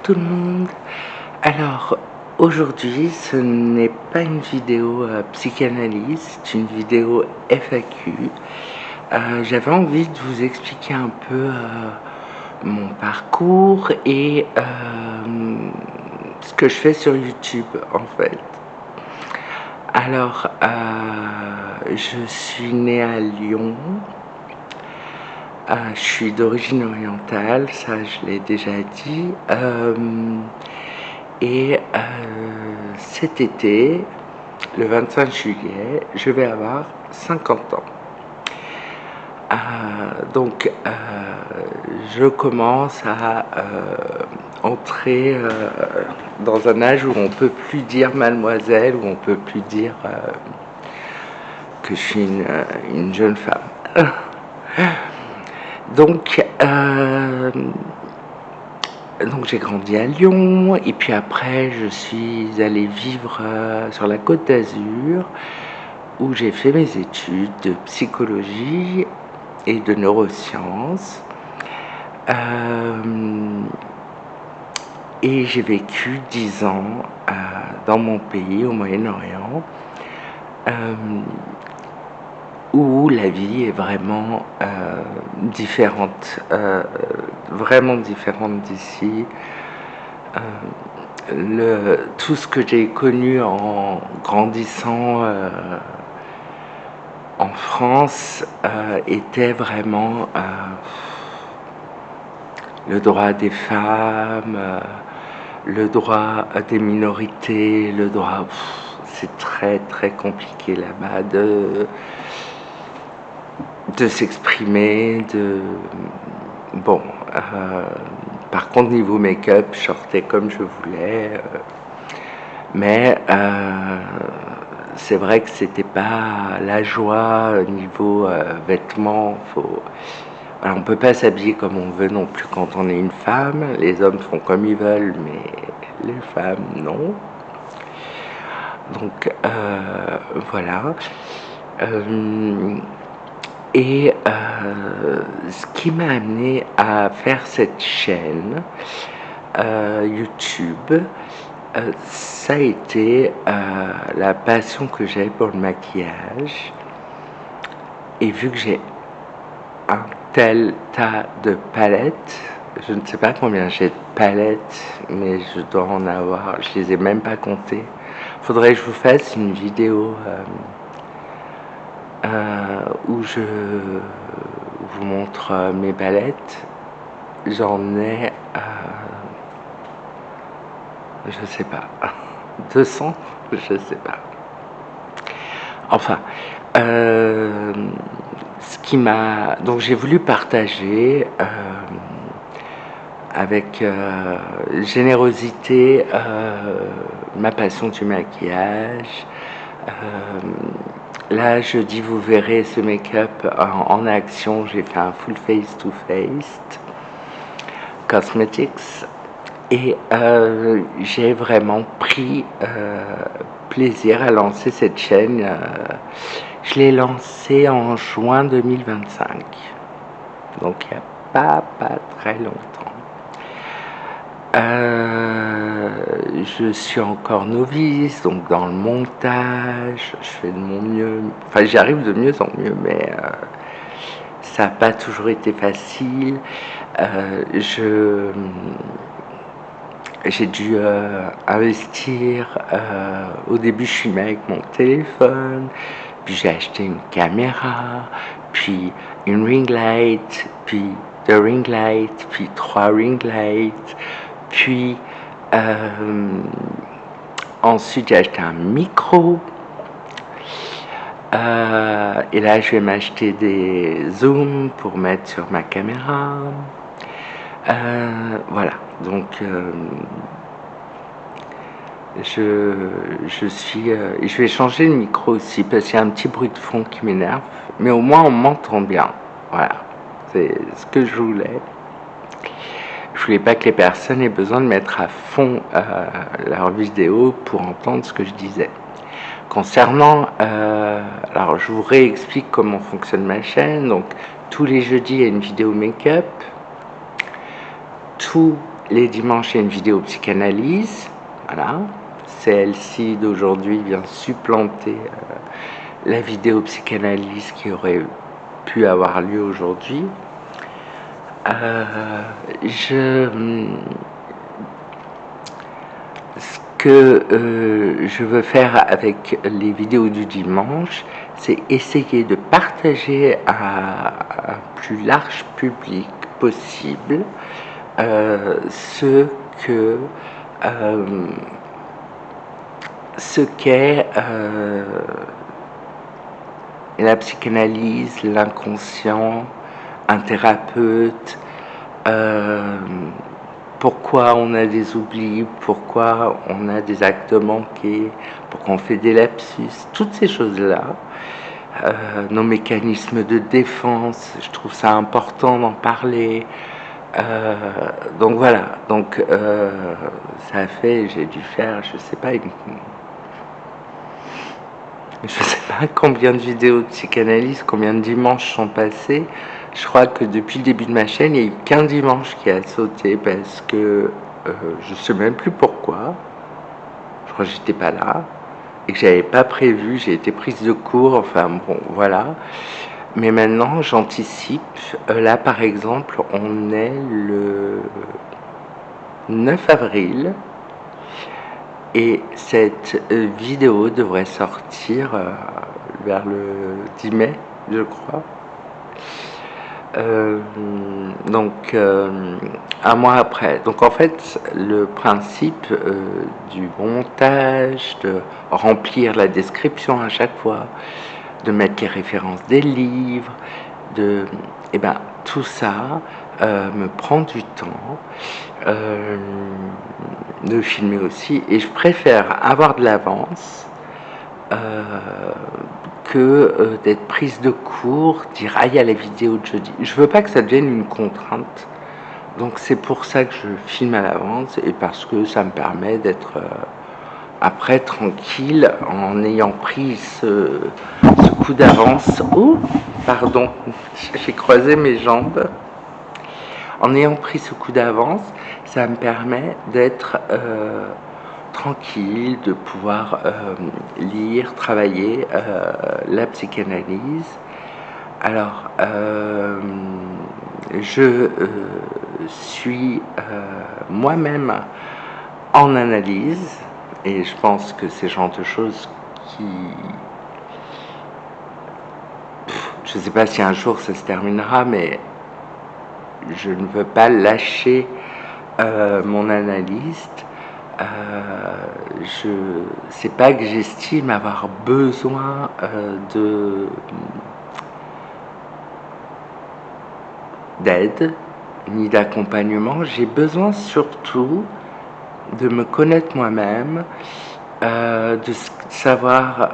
tout le monde. Alors, aujourd'hui, ce n'est pas une vidéo psychanalyse, c'est une vidéo FAQ. J'avais envie de vous expliquer un peu mon parcours et ce que je fais sur YouTube, en fait. Alors, je suis née à Lyon. Je suis d'origine orientale, ça je l'ai déjà dit. Cet été, le 25 juillet, je vais avoir 50 ans. Je commence à entrer dans un âge où on ne peut plus dire mademoiselle, où on ne peut plus dire que je suis une jeune femme. Donc j'ai grandi à Lyon et puis après je suis allée vivre sur la Côte d'Azur où j'ai fait mes études de psychologie et de neurosciences et j'ai vécu 10 ans dans mon pays au Moyen-Orient où la vie est vraiment différente, vraiment différente d'ici. Tout ce que j'ai connu en grandissant en France était vraiment le droit des femmes, le droit des minorités, le droit... c'est très très compliqué là-bas de s'exprimer, bon, par contre niveau make-up, je sortais comme je voulais, mais c'est vrai que c'était pas la joie niveau vêtements. Voilà, on peut pas s'habiller comme on veut non plus quand on est une femme. Les hommes font comme ils veulent, mais les femmes non. Donc voilà. Ce qui m'a amené à faire cette chaîne YouTube, ça a été la passion que j'avais pour le maquillage. Et vu que j'ai un tel tas de palettes, je ne sais pas combien j'ai de palettes, mais je dois en avoir, je les ai même pas comptées. Faudrait que je vous fasse une vidéo où je vous montre mes palettes. J'en ai, je sais pas, 200, je sais pas. Enfin, donc j'ai voulu partager avec générosité ma passion du maquillage. Là, jeudi, vous verrez ce make-up en action. J'ai fait un full face to face cosmetics et j'ai vraiment pris plaisir à lancer cette chaîne. Je l'ai lancée en juin 2025, donc il n'y a pas très longtemps. Je suis encore novice, donc dans le montage, je fais de mon mieux. Enfin, j'y arrive de mieux en mieux, mais ça n'a pas toujours été facile. J'ai dû investir. Au début, je filmais avec mon téléphone, puis j'ai acheté une caméra, puis une ring light, puis 2 ring lights, puis 3 ring lights, puis ensuite j'ai acheté un micro. Et là, je vais m'acheter des zooms pour mettre sur ma caméra. Voilà, donc je vais changer le micro aussi parce qu'il y a un petit bruit de fond qui m'énerve, mais au moins on m'entend bien. Voilà, c'est ce que je voulais. Je voulais pas que les personnes aient besoin de mettre à fond leur vidéo pour entendre ce que je disais. Concernant, alors je vous réexplique comment fonctionne ma chaîne. Donc tous les jeudis il y a une vidéo make-up. Tous les dimanches, il y a une vidéo psychanalyse. Voilà. Celle-ci d'aujourd'hui vient supplanter la vidéo psychanalyse qui aurait pu avoir lieu aujourd'hui. Ce que je veux faire avec les vidéos du dimanche, c'est essayer de partager à un plus large public possible ce qu'est la psychanalyse, l'inconscient, un thérapeute, pourquoi on a des oublis, pourquoi on a des actes manqués, pourquoi on fait des lapsus, toutes ces choses-là, nos mécanismes de défense, je trouve ça important d'en parler. Donc voilà, donc ça a fait, j'ai dû faire, je sais pas combien de vidéos de psychanalyse, combien de dimanches sont passés. Je crois que depuis le début de ma chaîne, il n'y a eu qu'un dimanche qui a sauté parce que je sais même plus pourquoi. Je crois que j'étais pas là et que j'avais pas prévu. J'ai été prise de court. Enfin bon, voilà. Mais maintenant, j'anticipe. Là, par exemple, on est le 9 avril. Et cette vidéo devrait sortir vers le 10 mai, je crois. Donc, un mois après. Donc, en fait, le principe du montage, de remplir la description à chaque fois, de mettre les références des livres, tout ça me prend du temps. De filmer aussi, et je préfère avoir de l'avance que d'être prise de court, dire ah il y a la vidéo de jeudi. Je veux pas que ça devienne une contrainte, donc c'est pour ça que je filme à l'avance, et parce que ça me permet d'être après tranquille en ayant pris ce coup d'avance. Oh pardon, j'ai croisé mes jambes. En ayant pris ce coup d'avance, ça me permet d'être tranquille, de pouvoir lire, travailler la psychanalyse. Alors, je suis moi-même en analyse, et je pense que c'est le genre de choses qui... je ne sais pas si un jour ça se terminera, mais je ne veux pas lâcher mon analyste. C'est pas que j'estime avoir besoin d'aide ni d'accompagnement. J'ai besoin surtout de me connaître moi-même, de savoir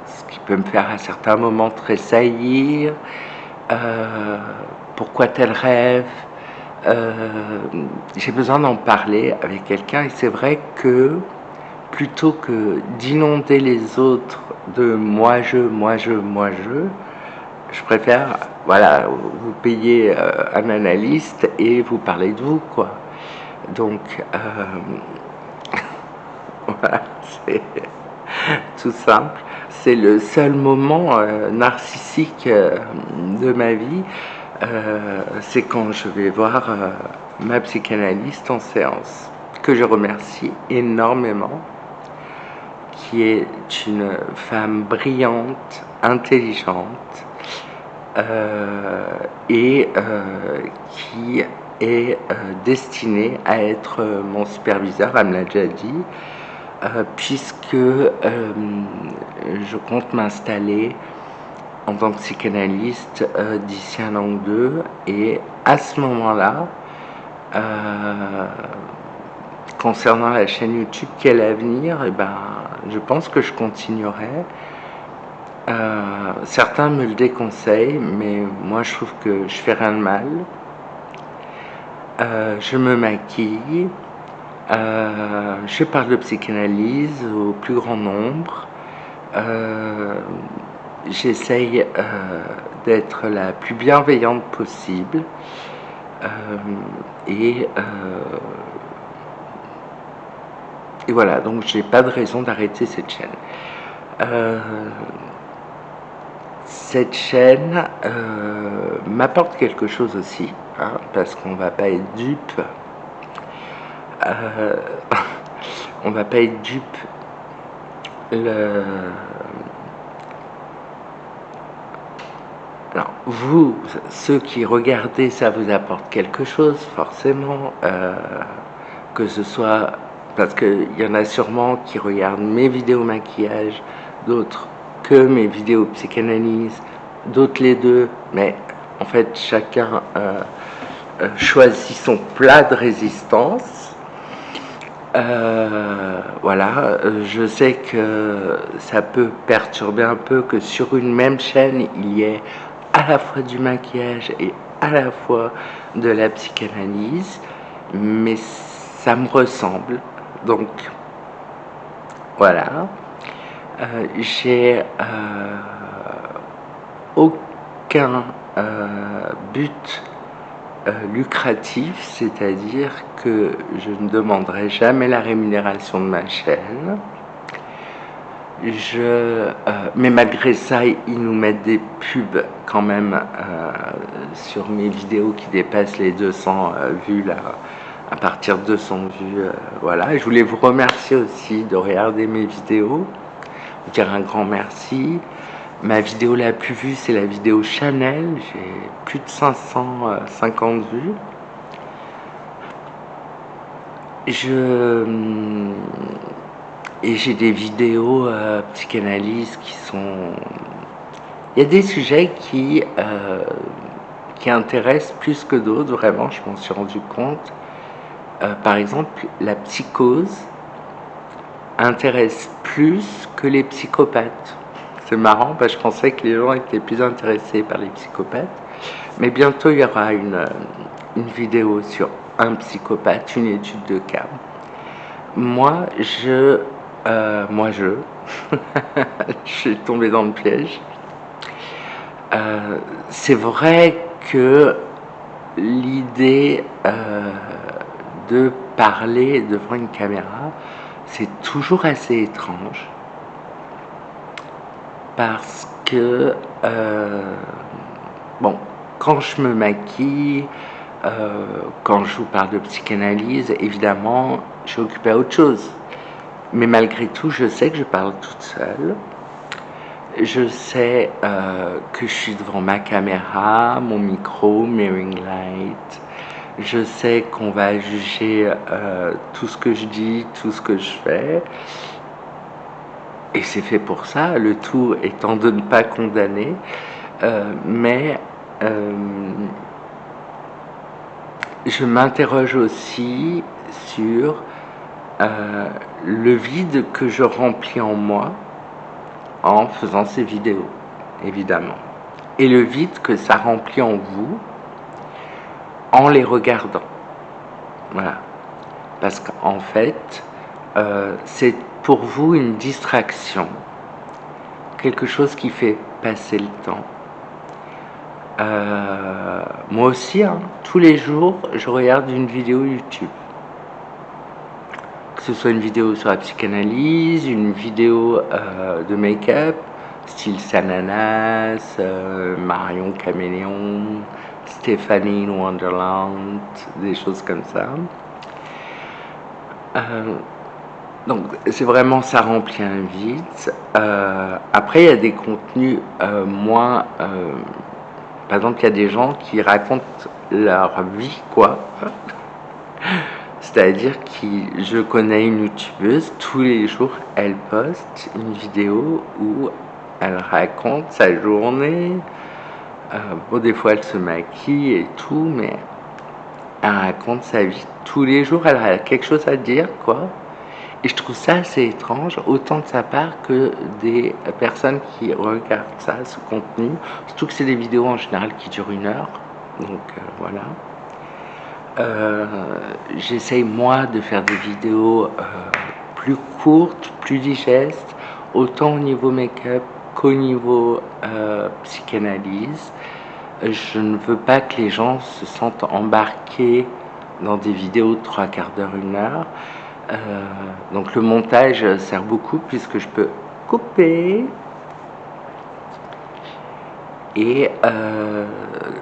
ce qui peut me faire à certains moments tressaillir, pourquoi tel rêve. J'ai besoin d'en parler avec quelqu'un, et c'est vrai que plutôt que d'inonder les autres de moi je préfère, voilà, vous payez un analyste et vous parlez de vous, quoi. Donc voilà, c'est tout simple. C'est le seul moment narcissique de ma vie. C'est quand je vais voir ma psychanalyste en séance, que je remercie énormément, qui est une femme brillante, intelligente, et qui est destinée à être mon superviseur, elle me l'a déjà dit, puisque je compte m'installer en tant que psychanalyste d'ici un an ou deux, et à ce moment-là, concernant la chaîne YouTube, quel avenir, je pense que je continuerai. Certains me le déconseillent, mais moi je trouve que je fais rien de mal. Je me maquille, je parle de psychanalyse au plus grand nombre. J'essaye d'être la plus bienveillante possible. Et, et voilà, donc j'ai pas de raison d'arrêter cette chaîne. Cette chaîne m'apporte quelque chose aussi, hein, parce qu'on va pas être dupe. On va pas être dupe. Alors, vous, ceux qui regardez, ça vous apporte quelque chose, forcément, que ce soit parce qu'il y en a sûrement qui regardent mes vidéos maquillage, d'autres que mes vidéos psychanalyse, d'autres les deux, mais en fait, chacun choisit son plat de résistance. Voilà, je sais que ça peut perturber un peu que sur une même chaîne, il y ait à la fois du maquillage et à la fois de la psychanalyse, mais ça me ressemble. Donc, voilà. J'ai aucun but lucratif, c'est-à-dire que je ne demanderai jamais la rémunération de ma chaîne. Mais malgré ça, ils nous mettent des pubs quand même sur mes vidéos qui dépassent les 200 vues là, à partir de 200 vues. Voilà, je voulais vous remercier aussi de regarder mes vidéos, vous dire un grand merci. Ma vidéo la plus vue, c'est la vidéo Chanel, j'ai plus de 550 vues. Et j'ai des vidéos psychanalyse qui sont... Il y a des sujets qui intéressent plus que d'autres, vraiment, je m'en suis rendu compte. Par exemple, la psychose intéresse plus que les psychopathes. C'est marrant, parce que je pensais que les gens étaient plus intéressés par les psychopathes. Mais bientôt, il y aura une vidéo sur un psychopathe, une étude de cas. Moi, je suis tombé dans le piège. C'est vrai que l'idée de parler devant une caméra, c'est toujours assez étrange. Parce que, bon, quand je me maquille, quand je vous parle de psychanalyse, évidemment, je suis occupée à autre chose. Mais malgré tout, je sais que je parle toute seule. Je sais que je suis devant ma caméra, mon micro, mes ring lights. Je sais qu'on va juger tout ce que je dis, tout ce que je fais. Et c'est fait pour ça, le tout étant de ne pas condamner. Mais je m'interroge aussi sur le vide que je remplis en moi en faisant ces vidéos, évidemment. Et le vide que ça remplit en vous en les regardant. Voilà. Parce qu'en fait, c'est pour vous une distraction, quelque chose qui fait passer le temps. Moi aussi, hein, tous les jours, je regarde une vidéo YouTube. Que ce soit une vidéo sur la psychanalyse, une vidéo de make-up, style Sananas, Marion Caméléon, Stéphanie Wonderland, des choses comme ça. Donc c'est vraiment, ça remplit un vide. Après, il y a des contenus moins... par exemple, il y a des gens qui racontent leur vie, quoi. C'est-à-dire que je connais une youtubeuse, tous les jours, elle poste une vidéo où elle raconte sa journée. Bon, des fois, elle se maquille et tout, mais elle raconte sa vie tous les jours. Elle a quelque chose à dire, quoi. Et je trouve ça assez étrange, autant de sa part que des personnes qui regardent ça, ce contenu. Surtout que c'est des vidéos en général qui durent 1 heure. Donc, voilà. J'essaye moi de faire des vidéos plus courtes, plus digestes, autant au niveau make-up qu'au niveau psychanalyse. je ne veux pas que les gens se sentent embarqués dans des vidéos de 3/4 d'heure, 1 heure. Donc le montage sert beaucoup puisque je peux couper. Et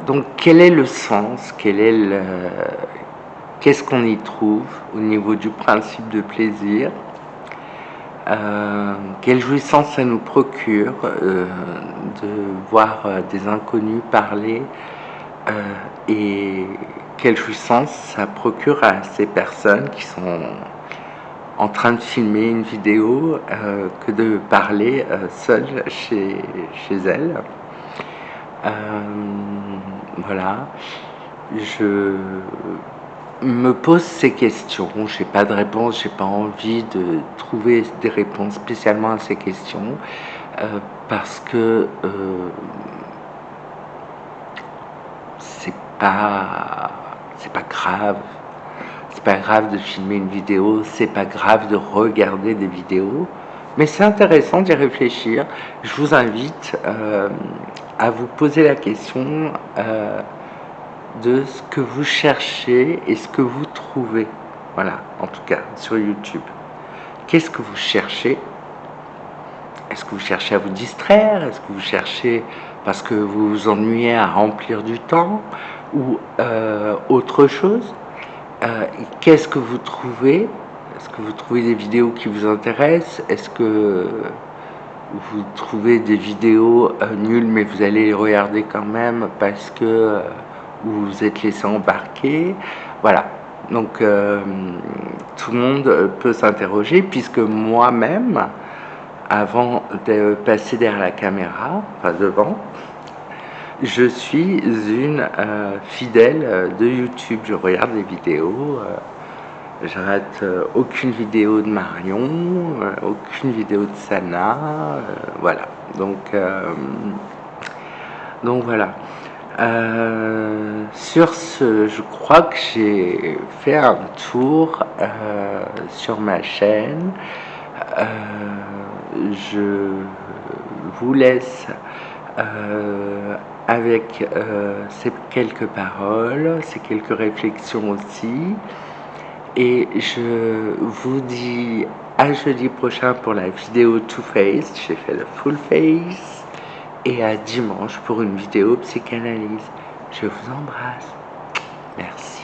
donc quel est le sens, qu'est-ce qu'on y trouve au niveau du principe de plaisir, quelle jouissance ça nous procure de voir des inconnus parler, et quelle jouissance ça procure à ces personnes qui sont en train de filmer une vidéo que de parler seule chez elles. Voilà, je me pose ces questions, j'ai pas de réponse, j'ai pas envie de trouver des réponses spécialement à ces questions, parce que c'est pas grave. C'est pas grave de filmer une vidéo, c'est pas grave de regarder des vidéos, mais c'est intéressant d'y réfléchir. Je vous invite à vous poser la question de ce que vous cherchez et ce que vous trouvez. Voilà, en tout cas, sur YouTube. Qu'est-ce que vous cherchez? Est-ce que vous cherchez à vous distraire? Est-ce que vous cherchez parce que vous vous ennuyez à remplir du temps? Ou autre chose? Qu'est-ce que vous trouvez? Est-ce que vous trouvez des vidéos qui vous intéressent? Est-ce que vous trouvez des vidéos nulles mais vous allez les regarder quand même parce que vous vous êtes laissé embarquer? Voilà, donc tout le monde peut s'interroger, puisque moi-même, avant de passer derrière la caméra, enfin devant, je suis une fidèle de YouTube. Je regarde les vidéos, je rate aucune vidéo de Marion, aucune vidéo de Sana, voilà. Donc voilà. Sur ce, je crois que j'ai fait un tour sur ma chaîne. Je vous laisse avec ces quelques paroles, ces quelques réflexions aussi, et je vous dis à jeudi prochain pour la vidéo Two Face. J'ai fait le full face, et à dimanche pour une vidéo psychanalyse. Je vous embrasse, merci.